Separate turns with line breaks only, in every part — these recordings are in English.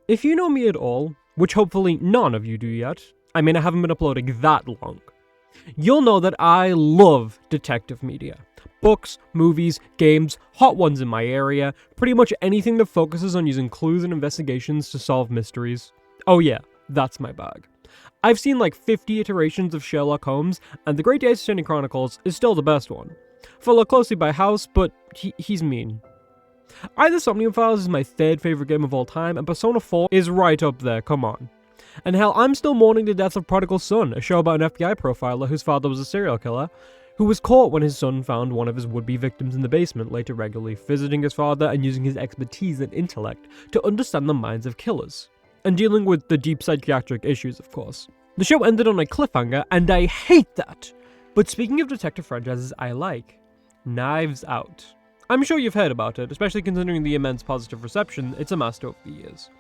If you know me at all, which hopefully none of you do yet, I mean I haven't been uploading that long, you'll know that I love detective media. Books, movies, games, hot ones in my area, pretty much anything that focuses on using clues and investigations to solve mysteries. Oh yeah, that's my bag. I've seen like 50 iterations of Sherlock Holmes, and The Great Ace Chronicles is still the best one. Followed closely by House, but he's mean. Either Somnium Files is my third favourite game of all time, and Persona 4 is right up there, come on. And hell, I'm still mourning the death of Prodigal Son, a show about an FBI profiler whose father was a serial killer, who was caught when his son found one of his would-be victims in the basement, later regularly visiting his father and using his expertise and intellect to understand the minds of killers. And dealing with the deep psychiatric issues, of course. The show ended on a cliffhanger, and I hate that! But speaking of detective franchises I like, Knives Out. I'm sure you've heard about it, especially considering the immense positive reception it's amassed over the years.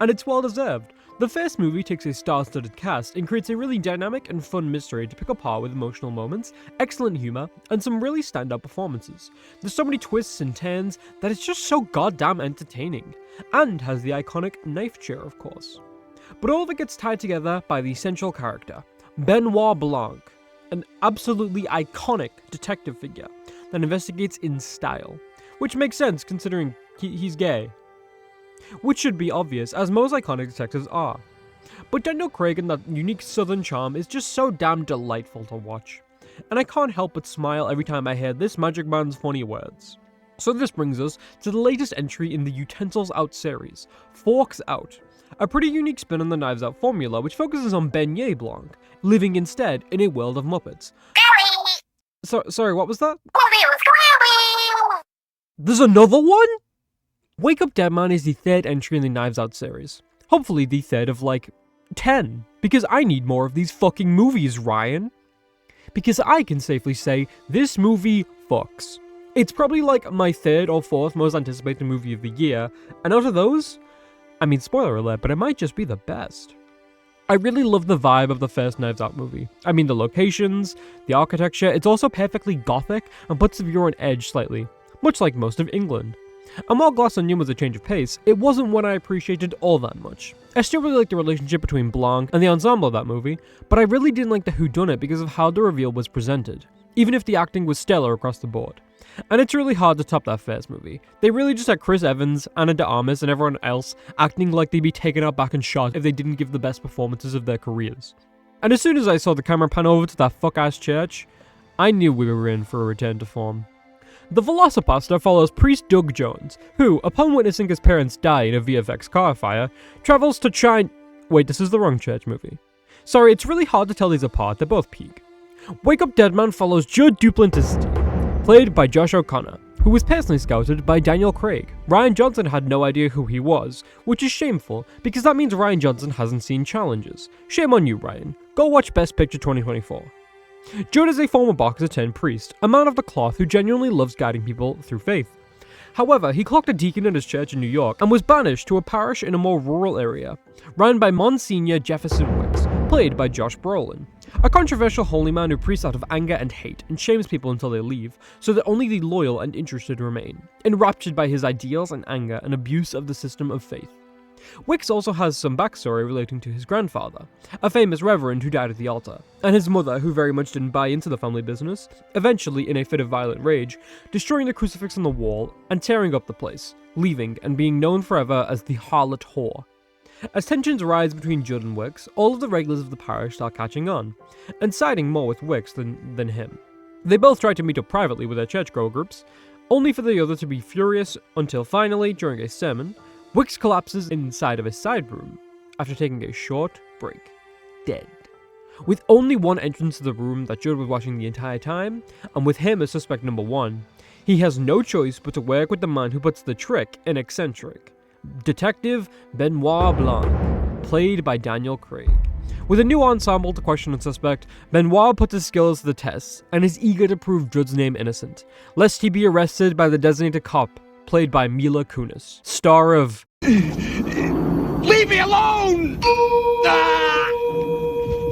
And it's well deserved. The first movie takes a star-studded cast and creates a really dynamic and fun mystery to pick apart with emotional moments, excellent humour, and some really standout performances. There's so many twists and turns that it's just so goddamn entertaining, and has the iconic knife chair, of course. But all of it gets tied together by the central character, Benoit Blanc, an absolutely iconic detective figure that investigates in style, which makes sense considering he's gay. Which should be obvious, as most iconic detectives are. But Daniel Craig and that unique southern charm is just so damn delightful to watch. And I can't help but smile every time I hear this magic man's funny words. So this brings us to the latest entry in the Utensils Out series, Forks Out. A pretty unique spin on the Knives Out formula, which focuses on Beignet Blanc, living instead in a world of Muppets. Sorry, what was that? There's another one? Wake Up Dead Man is the third entry in the Knives Out series. Hopefully the third of like 10, because I need more of these fucking movies, Ryan. Because I can safely say, this movie fucks. It's probably like my third or fourth most anticipated movie of the year, and out of those, I mean spoiler alert, but it might just be the best. I really love the vibe of the first Knives Out movie. I mean the locations, the architecture, it's also perfectly gothic and puts the viewer on edge slightly, much like most of England. And while Glass Onion was a change of pace, it wasn't one I appreciated all that much. I still really liked the relationship between Blanc and the ensemble of that movie, but I really didn't like the whodunit because of how the reveal was presented, even if the acting was stellar across the board. And it's really hard to top that first movie. They really just had Chris Evans, Ana de Armas, and everyone else acting like they'd be taken out back and shot if they didn't give the best performances of their careers. And as soon as I saw the camera pan over to that fuck-ass church, I knew we were in for a return to form. The Velocipaster follows priest Doug Jones, who, upon witnessing his parents die in a VFX car fire, travels to China. Wait, this is the wrong church movie. Sorry, it's really hard to tell these apart, they're both peak. Wake Up Dead Man follows Judd Duplantis, played by Josh O'Connor, who was personally scouted by Daniel Craig. Rian Johnson had no idea who he was, which is shameful, because that means Rian Johnson hasn't seen Challenges. Shame on you, Ryan. Go watch Best Picture 2024. Judd is a former boxer turned priest, a man of the cloth who genuinely loves guiding people through faith. However, he clocked a deacon at his church in New York and was banished to a parish in a more rural area, run by Monsignor Jefferson Wicks, played by Josh Brolin. A controversial holy man who preaches out of anger and hate and shames people until they leave, so that only the loyal and interested remain, enraptured by his ideals and anger and abuse of the system of faith. Wicks also has some backstory relating to his grandfather, a famous reverend who died at the altar, and his mother, who very much didn't buy into the family business, eventually, in a fit of violent rage, destroying the crucifix on the wall and tearing up the place, leaving and being known forever as the Harlot Whore. As tensions rise between Judd and Wicks, all of the regulars of the parish start catching on, and siding more with Wicks than him. They both try to meet up privately with their churchgoer groups, only for the other to be furious until finally, during a sermon, Wicks collapses inside of a side room after taking a short break, dead. With only one entrance to the room that Judd was watching the entire time, and with him as suspect number one, he has no choice but to work with the man who puts the trick in eccentric, Detective Benoit Blanc, played by Daniel Craig. With a new ensemble to question the suspect, Benoit puts his skills to the test and is eager to prove Judd's name innocent, lest he be arrested by the designated cop, played by Mila Kunis, star of
Leave me alone!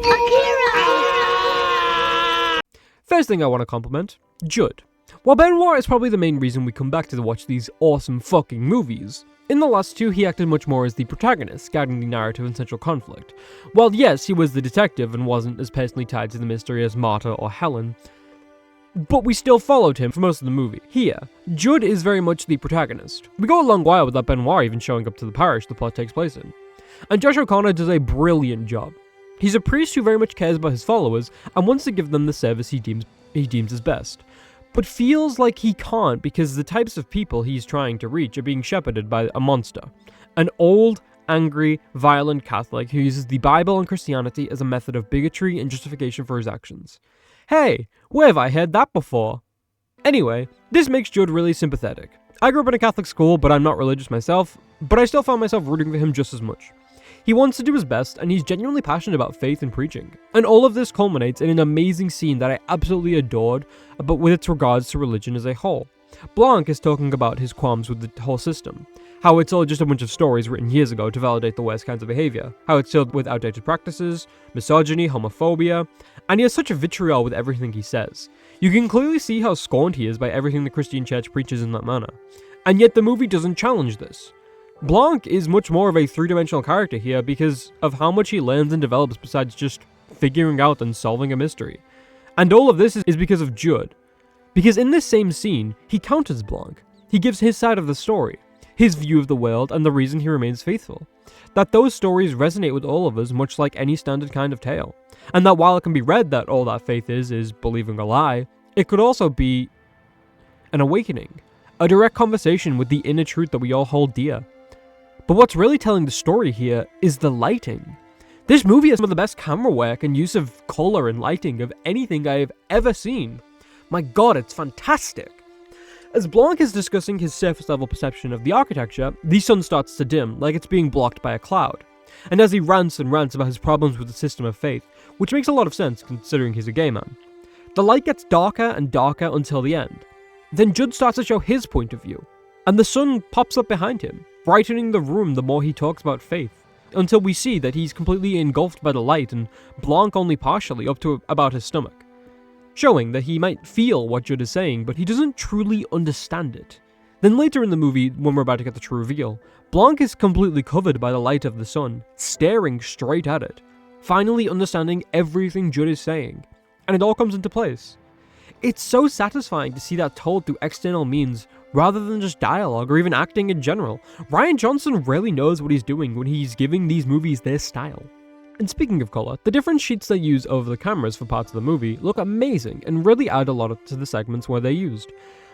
Akira!
First thing I want to compliment, Judd. While Benoit is probably the main reason we come back to watch these awesome fucking movies, In the last two, he acted much more as the protagonist, guiding the narrative and central conflict. While yes, he was the detective and wasn't as personally tied to the mystery as Marta or Helen, but we still followed him for most of the movie. Here, Judd is very much the protagonist. We go a long while without Benoit even showing up to the parish the plot takes place in. And Josh O'Connor does a brilliant job. He's a priest who very much cares about his followers and wants to give them the service he deems as best, but feels like he can't because the types of people he's trying to reach are being shepherded by a monster. An old, angry, violent Catholic who uses the Bible and Christianity as a method of bigotry and justification for his actions. Hey, where have I heard that before? Anyway, this makes Judd really sympathetic. I grew up in a Catholic school, but I'm not religious myself, but I still found myself rooting for him just as much. He wants to do his best, and he's genuinely passionate about faith and preaching. And all of this culminates in an amazing scene that I absolutely adored, but with its regards to religion as a whole. Blanc is talking about his qualms with the whole system, how it's all just a bunch of stories written years ago to validate the worst kinds of behavior, how it's filled with outdated practices, misogyny, homophobia, and he has such a vitriol with everything he says. You can clearly see how scorned he is by everything the Christian church preaches in that manner. And yet the movie doesn't challenge this. Blanc is much more of a three-dimensional character here because of how much he learns and develops besides just figuring out and solving a mystery. And all of this is because of Judd. Because in this same scene, he counters Blanc. He gives his side of the story, his view of the world, and the reason he remains faithful. That those stories resonate with all of us much like any standard kind of tale. And that while it can be read that all that faith is believing a lie, it could also be an awakening, a direct conversation with the inner truth that we all hold dear. But what's really telling the story here is the lighting. This movie has some of the best camera work and use of color and lighting of anything I have ever seen. My god, it's fantastic! As Blanc is discussing his surface level perception of the architecture, the sun starts to dim, like it's being blocked by a cloud. And as he rants and rants about his problems with the system of faith, which makes a lot of sense considering he's a gay man, the light gets darker and darker until the end. Then Judd starts to show his point of view, and the sun pops up behind him, brightening the room the more he talks about faith, until we see that he's completely engulfed by the light and Blanc only partially up to about his stomach, showing that he might feel what Judd is saying, but he doesn't truly understand it. Then later in the movie, when we're about to get the true reveal, Blanc is completely covered by the light of the sun, staring straight at it, finally understanding everything Judd is saying, and it all comes into place. It's so satisfying to see that told through external means rather than just dialogue or even acting in general. Rian Johnson really knows what he's doing when he's giving these movies their style. And speaking of color, the different sheets they use over the cameras for parts of the movie look amazing and really add a lot to the segments where they're used.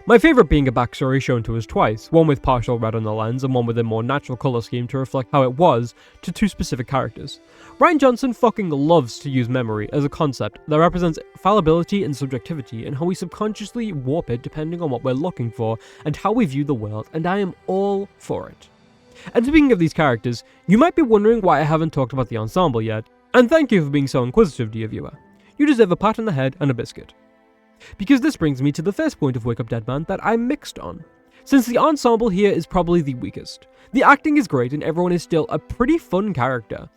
My favourite being a backstory shown to us twice, one with partial red on the lens and one with a more natural colour scheme to reflect how it was to two specific characters. Rian Johnson fucking loves to use memory as a concept that represents fallibility and subjectivity and how we subconsciously warp it depending on what we're looking for and how we view the world, and I am all for it. And speaking of these characters, you might be wondering why I haven't talked about the ensemble yet, and thank you for being so inquisitive, dear viewer. You deserve a pat on the head and a biscuit. Because this brings me to the first point of Wake Up Dead Man that I'm mixed on. Since the ensemble here is probably the weakest. The acting is great and everyone is still a pretty fun character,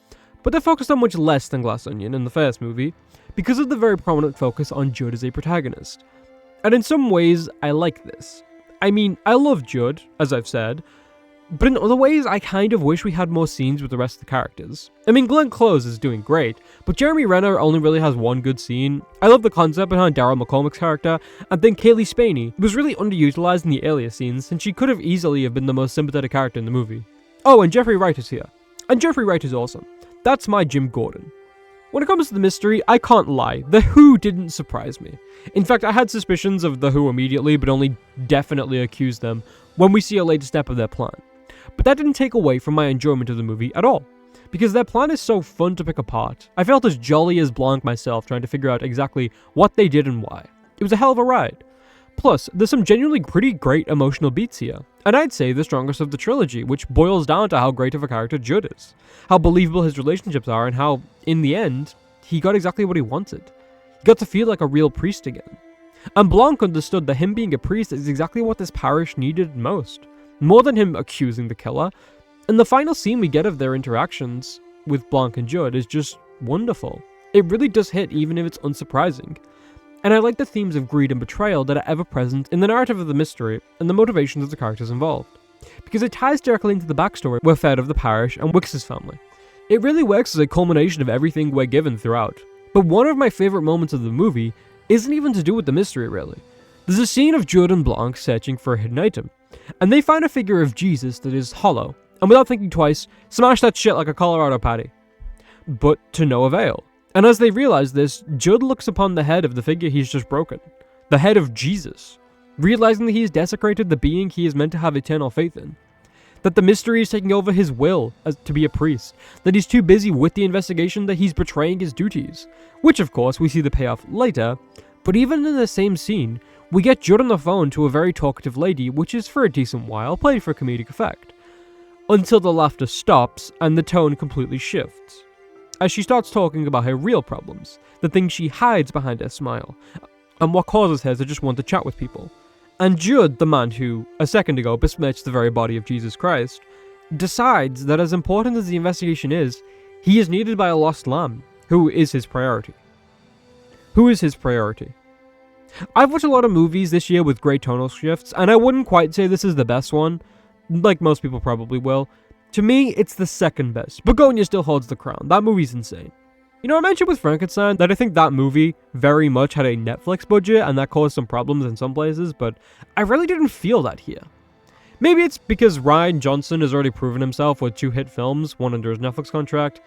but they're focused on much less than Glass Onion in the first movie, because of the very prominent focus on Judd as a protagonist. And in some ways, I like this. I mean, I love Judd, as I've said, but in other ways, I kind of wish we had more scenes with the rest of the characters. I mean, Glenn Close is doing great, but Jeremy Renner only really has one good scene. I love the concept behind Daryl McCormack's character, and then Kaylee Spaney was really underutilized in the earlier scenes, and she could have easily have been the most sympathetic character in the movie. Oh, and Jeffrey Wright is here. And Jeffrey Wright is awesome. That's my Jim Gordon. When it comes to the mystery, I can't lie, The Who didn't surprise me. In fact, I had suspicions of The Who immediately, but only definitely accused them when we see a later step of their plan. But that didn't take away from my enjoyment of the movie at all, because their plan is so fun to pick apart. I felt as jolly as Blanc myself trying to figure out exactly what they did and why. It was a hell of a ride. Plus, there's some genuinely pretty great emotional beats here, and I'd say the strongest of the trilogy, which boils down to how great of a character Judd is, how believable his relationships are, and how, in the end, he got exactly what he wanted. He got to feel like a real priest again. And Blanc understood that him being a priest is exactly what this parish needed most. More than him accusing the killer, and the final scene we get of their interactions with Blanc and Judd is just wonderful. It really does hit even if it's unsurprising. And I like the themes of greed and betrayal that are ever present in the narrative of the mystery and the motivations of the characters involved. because it ties directly into the backstory we're fed of the parish and Wix's family. It really works as a culmination of everything we're given throughout. But one of my favourite moments of the movie isn't even to do with the mystery, really. There's a scene of Judd and Blanc searching for a hidden item, and they find a figure of Jesus that is hollow, and without thinking twice, smash that shit like a Colorado patty. But to no avail. And as they realize this, Judd looks upon the head of the figure he's just broken. The head of Jesus. Realizing that he has desecrated the being he is meant to have eternal faith in. That the mystery is taking over his will as to be a priest. That he's too busy with the investigation that he's betraying his duties. Which of course we see the payoff later, but even in the same scene, we get Judd on the phone to a very talkative lady, which is for a decent while played for comedic effect. Until the laughter stops and the tone completely shifts. As she starts talking about her real problems, the things she hides behind her smile, and what causes her to just want to chat with people. And Judd, the man who, a second ago, besmirched the very body of Jesus Christ, decides that as important as the investigation is, he is needed by a lost lamb, who is his priority. Who is his priority? I've watched a lot of movies this year with great tonal shifts, and I wouldn't quite say this is the best one, like most people probably will. To me, it's the second best. Begonia still holds the crown. That movie's insane. You know, I mentioned with Frankenstein that I think that movie very much had a Netflix budget and that caused some problems in some places, but I really didn't feel that here. Maybe it's because Rian Johnson has already proven himself with 2 hit films, one under his Netflix contract.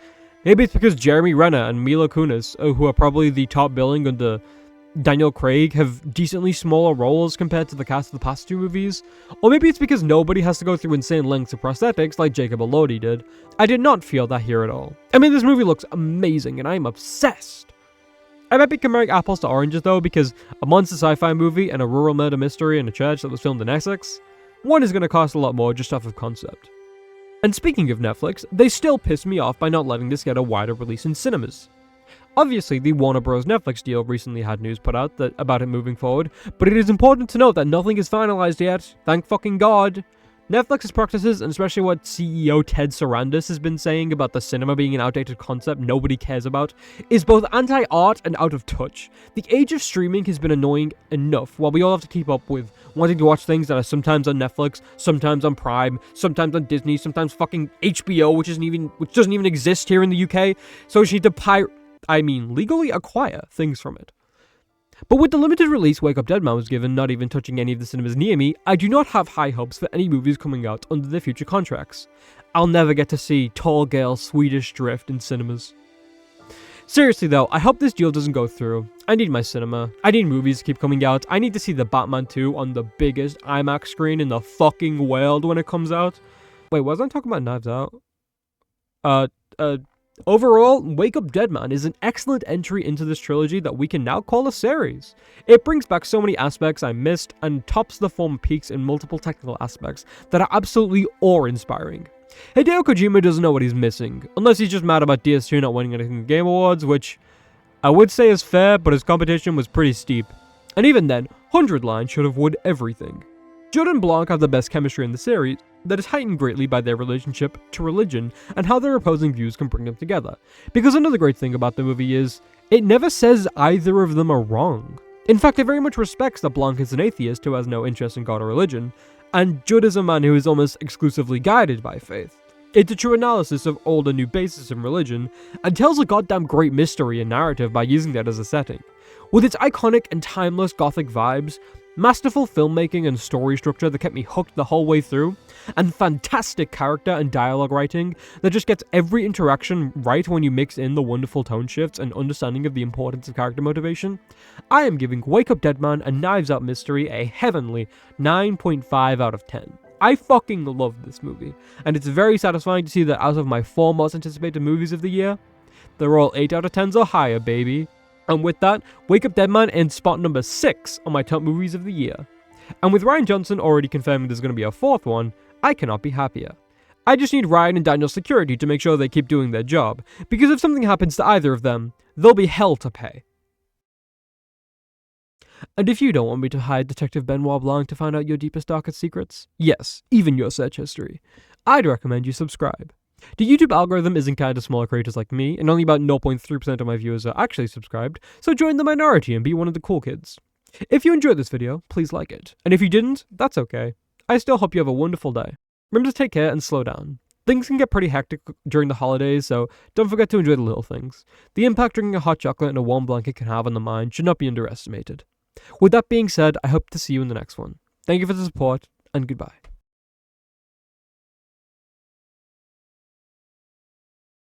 Maybe it's because Jeremy Renner and Mila Kunis, who are probably the top billing under Daniel Craig, have decently smaller roles compared to the cast of the past 2 movies. Or maybe it's because nobody has to go through insane lengths of prosthetics like Jacob Elordi did. I did not feel that here at all. I mean, this movie looks amazing and I'm obsessed. I might be comparing apples to oranges though, because a monster sci-fi movie and a rural murder mystery in a church that was filmed in Essex, one is going to cost a lot more just off of concept. And speaking of Netflix, they still piss me off by not letting this get a wider release in cinemas. Obviously, the Warner Bros. Netflix deal recently had news put out about it moving forward, but it is important to note that nothing is finalized yet, thank fucking god. Netflix's practices, and especially what CEO Ted Sarandos has been saying about the cinema being an outdated concept nobody cares about, is both anti-art and out of touch. The age of streaming has been annoying enough, while we all have to keep up with wanting to watch things that are sometimes on Netflix, sometimes on Prime, sometimes on Disney, sometimes fucking HBO, which doesn't even exist here in the UK, so we need to legally acquire things from it. But with the limited release Wake Up Dead Man was given, not even touching any of the cinemas near me, I do not have high hopes for any movies coming out under their future contracts. I'll never get to see Tall Girl Swedish Drift in cinemas. Seriously though, I hope this deal doesn't go through. I need my cinema. I need movies to keep coming out. I need to see the Batman 2 on the biggest IMAX screen in the fucking world when it comes out. Wait, wasn't I talking about Knives Out? Overall, Wake Up Dead Man is an excellent entry into this trilogy that we can now call a series. It brings back so many aspects I missed and tops the former peaks in multiple technical aspects that are absolutely awe-inspiring. Hideo Kojima doesn't know what he's missing, unless he's just mad about DS2 not winning anything in the Game Awards, which I would say is fair, but his competition was pretty steep. And even then, 100 Line should have won everything. Judd and Blanc have the best chemistry in the series, that is heightened greatly by their relationship to religion and how their opposing views can bring them together. Because another great thing about the movie is, it never says either of them are wrong. In fact, it very much respects that Blanc is an atheist who has no interest in God or religion, and Judd is a man who is almost exclusively guided by faith. It's a true analysis of old and new bases in religion, and tells a goddamn great mystery and narrative by using that as a setting. With its iconic and timeless gothic vibes, masterful filmmaking and story structure that kept me hooked the whole way through, and fantastic character and dialogue writing that just gets every interaction right when you mix in the wonderful tone shifts and understanding of the importance of character motivation, I am giving Wake Up Dead Man and Knives Out Mystery a heavenly 9.5 out of 10. I fucking love this movie, and it's very satisfying to see that out of my 4 most anticipated movies of the year, they're all 8 out of 10s or higher, baby. And with that, Wake Up Dead Man ends spot number 6 on my top movies of the year. And with Rian Johnson already confirming there's going to be a 4th one, I cannot be happier. I just need Ryan and Daniel's security to make sure they keep doing their job, because if something happens to either of them, there'll be hell to pay. And if you don't want me to hide Detective Benoit Blanc to find out your deepest, darkest secrets, yes, even your search history, I'd recommend you subscribe. The YouTube algorithm isn't kind to smaller creators like me, and only about 0.3% of my viewers are actually subscribed, so join the minority and be one of the cool kids. If you enjoyed this video, please like it, and if you didn't, that's okay. I still hope you have a wonderful day. Remember to take care and slow down. Things can get pretty hectic during the holidays, so don't forget to enjoy the little things. The impact drinking a hot chocolate and a warm blanket can have on the mind should not be underestimated. With that being said, I hope to see you in the next one. Thank you for the support, and goodbye.